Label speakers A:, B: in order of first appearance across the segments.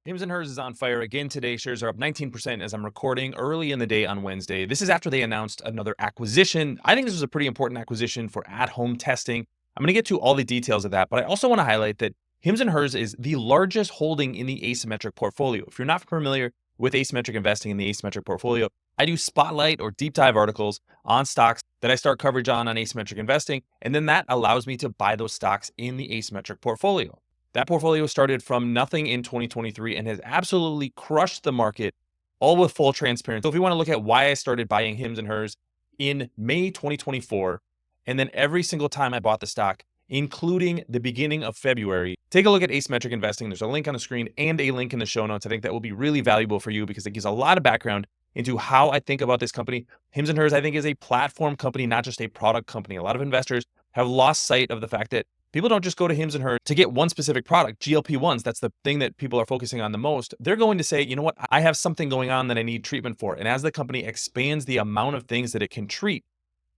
A: Hims and Hers is on fire again today. Shares are up 19% as I'm recording early in the day on Wednesday. This is after they announced another acquisition. I think this was a pretty important acquisition for at-home testing. I'm going to get to all the details of that, but I also want to highlight that Hims and Hers is the largest holding in the asymmetric portfolio. If you're not familiar with asymmetric investing in the asymmetric portfolio, I do spotlight or deep dive articles on stocks that I start coverage on asymmetric investing, and then that allows me to buy those stocks in the asymmetric portfolio. That portfolio started from nothing in 2023 and has absolutely crushed the market, all with full transparency. So if you want to look at why I started buying Hims and Hers in May 2024, and then every single time I bought the stock, including the beginning of February, take a look at asymmetric investing. There's a link on the screen and a link in the show notes. I think that will be really valuable for you because it gives a lot of background into how I think about this company. Hims and Hers, I think, is a platform company, not just a product company. A lot of investors have lost sight of the fact that people don't just go to Hims and Hers to get one specific product, GLP-1s. That's the thing that people are focusing on the most. They're going to say, you know what, I have something going on that I need treatment for. And as the company expands the amount of things that it can treat,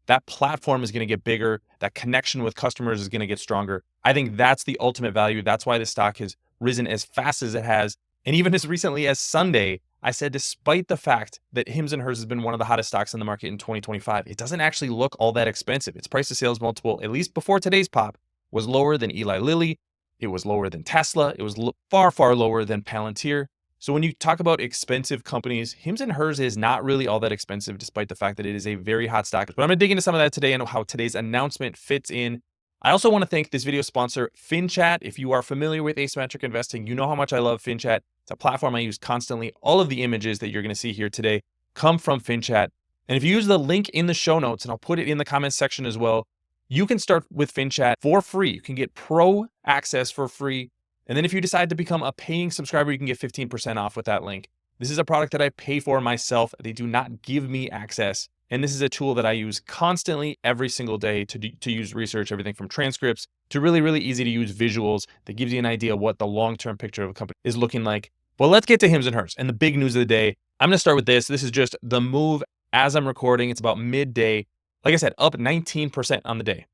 A: that platform is going to get bigger. That connection with customers is going to get stronger. I think that's the ultimate value. That's why the stock has risen as fast as it has. And even as recently as Sunday, I said, despite the fact that Hims and Hers has been one of the hottest stocks in the market in 2025, it doesn't actually look all that expensive. Its price to sales multiple, at least before today's pop, was lower than Eli Lilly. It was lower than Tesla. It was far, far lower than Palantir. So when you talk about expensive companies, Hims and Hers is not really all that expensive, despite the fact that it is a very hot stock. But I'm going to dig into some of that today and how today's announcement fits in. I also want to thank this video sponsor, FinChat. If you are familiar with asymmetric investing, you know how much I love FinChat. It's a platform I use constantly. All of the images that you're going to see here today come from FinChat. And if you use the link in the show notes, and I'll put it in the comments section as well, you can start with FinChat for free. You can get pro access for free. And then if you decide to become a paying subscriber, you can get 15% off with that link. This is a product that I pay for myself. They do not give me access. And this is a tool that I use constantly every single day to use research, everything from transcripts to really, really easy to use visuals that gives you an idea of what the long-term picture of a company is looking like. Well, let's get to Hims and Hers and the big news of the day. I'm going to start with this. This is just the move as I'm recording. It's about midday. Like I said, up 19% on the day.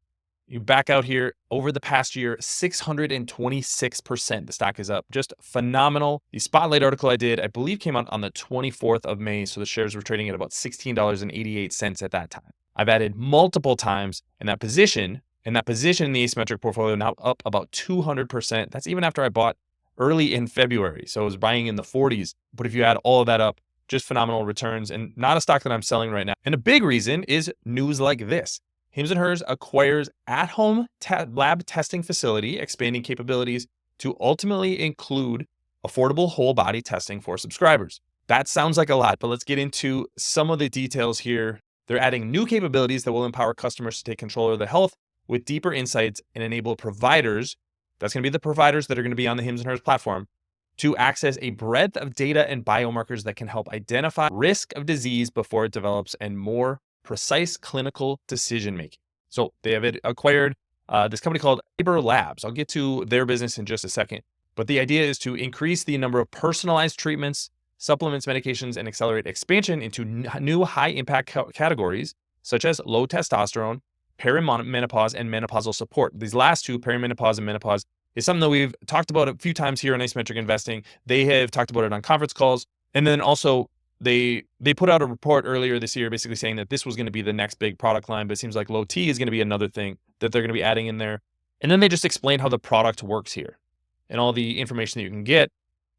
A: You back out here over the past year, 626%. The stock is up. Just phenomenal. The spotlight article I did, I believe, came out on the 24th of May. So the shares were trading at about $16.88 at that time. I've added multiple times in that position, in the asymmetric portfolio, now up about 200%. That's even after I bought early in February. So I was buying in the 40s. But if you add all of that up, just phenomenal returns and not a stock that I'm selling right now. And a big reason is news like this. Hims and Hers acquires at-home lab testing facility, expanding capabilities to ultimately include affordable whole body testing for subscribers. That sounds like a lot, but let's get into some of the details here. They're adding new capabilities that will empower customers to take control of their health with deeper insights and enable providers, that's going to be the providers that are going to be on the Hims and Hers platform, to access a breadth of data and biomarkers that can help identify risk of disease before it develops and more precise clinical decision-making. So they have acquired this company called Cyber Labs. I'll get to their business in just a second. But the idea is to increase the number of personalized treatments, supplements, medications, and accelerate expansion into new high-impact categories, such as low testosterone, perimenopause, and menopausal support. These last two, perimenopause and menopause, is something that we've talked about a few times here in asymmetric investing. They have talked about it on conference calls. And then also, they put out a report earlier this year basically saying that this was going to be the next big product line, but it seems like low T is going to be another thing that they're going to be adding in there. And then they just explained how the product works here and all the information that you can get.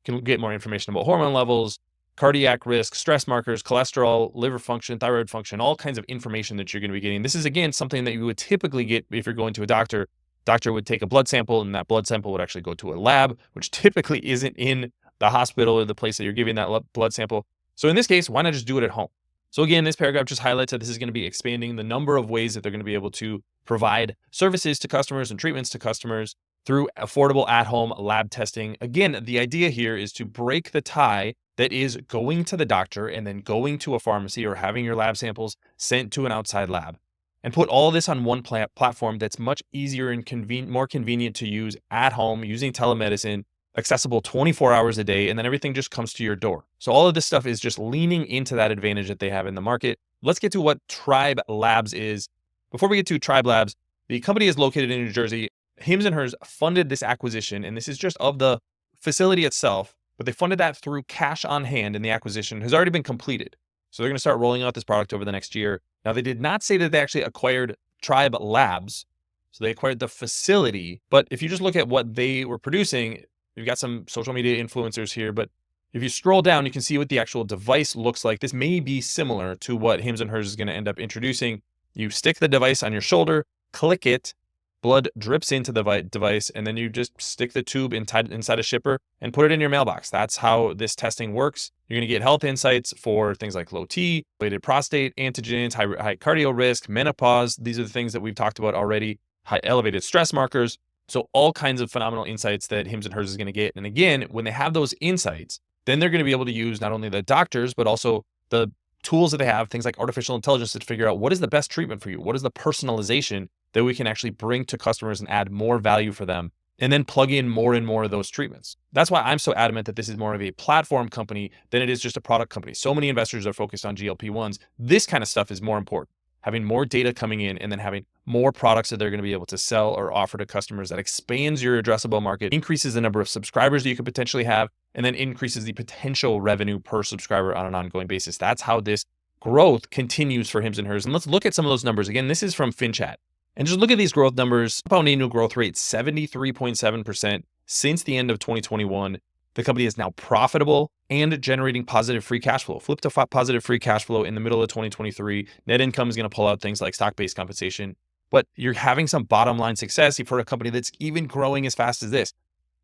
A: You can get more information about hormone levels, cardiac risk, stress markers, cholesterol, liver function, thyroid function, all kinds of information that you're going to be getting. This is, again, something that you would typically get if you're going to a doctor. Doctor would take a blood sample, and that blood sample would actually go to a lab, which typically isn't in the hospital or the place that you're giving that blood sample. So in this case, why not just do it at home? So again, this paragraph just highlights that this is going to be expanding the number of ways that they're going to be able to provide services to customers and treatments to customers through affordable at-home lab testing. Again, the idea here is to break the tie that is going to the doctor and then going to a pharmacy or having your lab samples sent to an outside lab, and put all this on one platform that's much easier and more convenient to use at home using telemedicine, accessible 24 hours a day, and then everything just comes to your door. So all of this stuff is just leaning into that advantage that they have in the market. Let's get to what Tribe Labs is. Before we get to Tribe Labs, the company is located in New Jersey. Hims and Hers funded this acquisition, and this is just of the facility itself. but they funded that through cash on hand, and the acquisition has already been completed. So they're going to start rolling out this product over the next year. Now, they did not say that they actually acquired Tribe Labs. So they acquired the facility, but if you just look at what they were producing, you've got some social media influencers here, but if you scroll down, you can see what the actual device looks like. This may be similar to what Hims and Hers is going to end up introducing. You stick the device on your shoulder, click it, blood drips into the device, and then you just stick the tube inside a shipper and put it in your mailbox. That's how this testing works. You're going to get health insights for things like low T, elevated prostate antigens, high cardio risk, menopause. These are the things that we've talked about already, high elevated stress markers. So all kinds of phenomenal insights that Hims and Hers is going to get. And again, when they have those insights, then they're going to be able to use not only the doctors, but also the tools that they have, things like artificial intelligence, to figure out what is the best treatment for you? What is the personalization that we can actually bring to customers and add more value for them, and then plug in more and more of those treatments. That's why I'm so adamant that this is more of a platform company than it is just a product company. So many investors are focused on GLP-1s. This kind of stuff is more important. Having more data coming in and then having more products that they're going to be able to sell or offer to customers that expands your addressable market, increases the number of subscribers that you could potentially have, and then increases the potential revenue per subscriber on an ongoing basis. That's how this growth continues for Hims and Hers. And let's look at some of those numbers. Again, this is from FinChat. And just look at these growth numbers. Compound annual growth rate, 73.7% since the end of 2021. The company is now profitable and generating positive free cash flow. Flip to positive free cash flow in the middle of 2023. Net income is going to pull out things like stock-based compensation, but you're having some bottom line success for a company that's even growing as fast as this.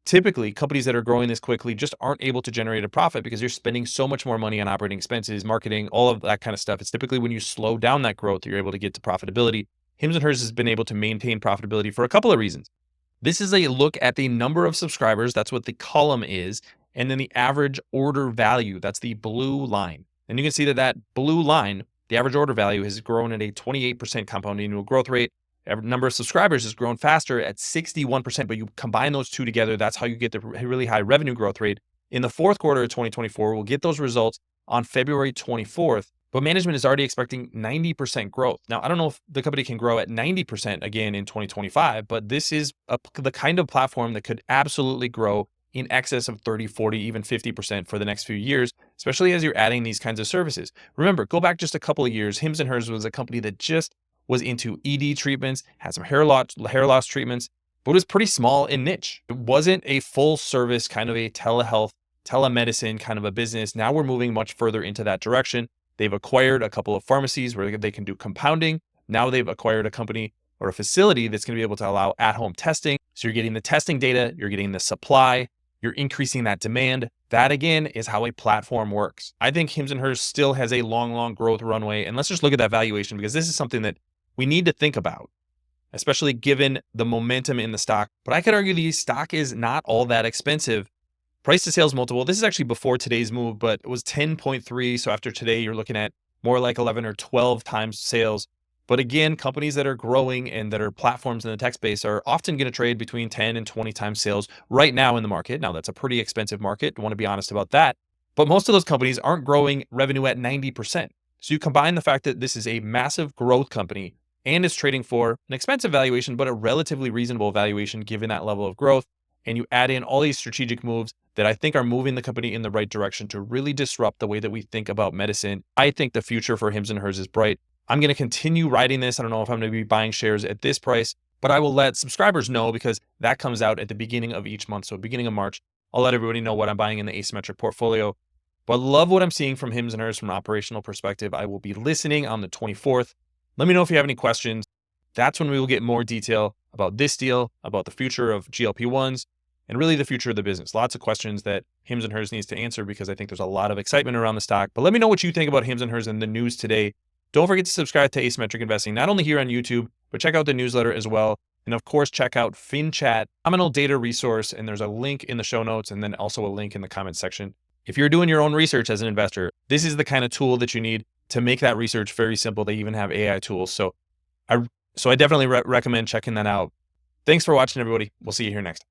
A: Typically, companies that are growing this quickly just aren't able to generate a profit because you're spending so much more money on operating expenses, marketing, all of that kind of stuff. It's typically when you slow down that growth that you're able to get to profitability. Hims and Hers has been able to maintain profitability for a couple of reasons. This is a look at the number of subscribers. That's what the column is. And then the average order value. That's the blue line. And you can see that that blue line, the average order value, has grown at a 28% compound annual growth rate. Number of subscribers has grown faster at 61%, but you combine those two together, that's how you get the really high revenue growth rate. In the fourth quarter of 2024, we'll get those results on February 24th. But management is already expecting 90% growth. Now, I don't know if the company can grow at 90% again in 2025, but this is the kind of platform that could absolutely grow in excess of 30, 40, even 50% for the next few years, especially as you're adding these kinds of services. Remember, go back just a couple of years. Hims and Hers was a company that just was into ED treatments, had some hair loss treatments, but it was pretty small and niche. It wasn't a full service kind of a telehealth, telemedicine kind of a business. Now we're moving much further into that direction. They've acquired a couple of pharmacies where they can do compounding. Now they've acquired a company or a facility that's going to be able to allow at-home testing. So you're getting the testing data, you're getting the supply, you're increasing that demand. That again is how a platform works. I think Hims and Hers still has a long growth runway. And let's just look at that valuation, because this is something that we need to think about, especially given the momentum in the stock. But I could argue the stock is not all that expensive. Price to sales multiple, this is actually before today's move, but it was 10.3. So after today, you're looking at more like 11 or 12 times sales. But again, companies that are growing and that are platforms in the tech space are often going to trade between 10 and 20 times sales right now in the market. Now, that's a pretty expensive market. I want to be honest about that. But most of those companies aren't growing revenue at 90%. So you combine the fact that this is a massive growth company and is trading for an expensive valuation, but a relatively reasonable valuation given that level of growth. And you add in all these strategic moves that I think are moving the company in the right direction to really disrupt the way that we think about medicine. I think the future for Hims and Hers is bright. I'm going to continue riding this. I don't know if I'm going to be buying shares at this price, but I will let subscribers know because that comes out at the beginning of each month. So beginning of March, I'll let everybody know what I'm buying in the Asymmetric portfolio. But love what I'm seeing from Hims and Hers from an operational perspective. I will be listening on the 24th. Let me know if you have any questions. That's when we will get more detail about this deal, about the future of GLP-1s, and really the future of the business. Lots of questions that Hims and Hers needs to answer because I think there's a lot of excitement around the stock. But let me know what you think about Hims and Hers and the news today. Don't forget to subscribe to Asymmetric Investing, not only here on YouTube, but check out the newsletter as well. And of course, check out FinChat, phenomenal data resource. And there's a link in the show notes and then also a link in the comments section. If you're doing your own research as an investor, this is the kind of tool that you need to make that research very simple. They even have AI tools. So I definitely recommend checking that out. Thanks for watching, everybody. We'll see you here next.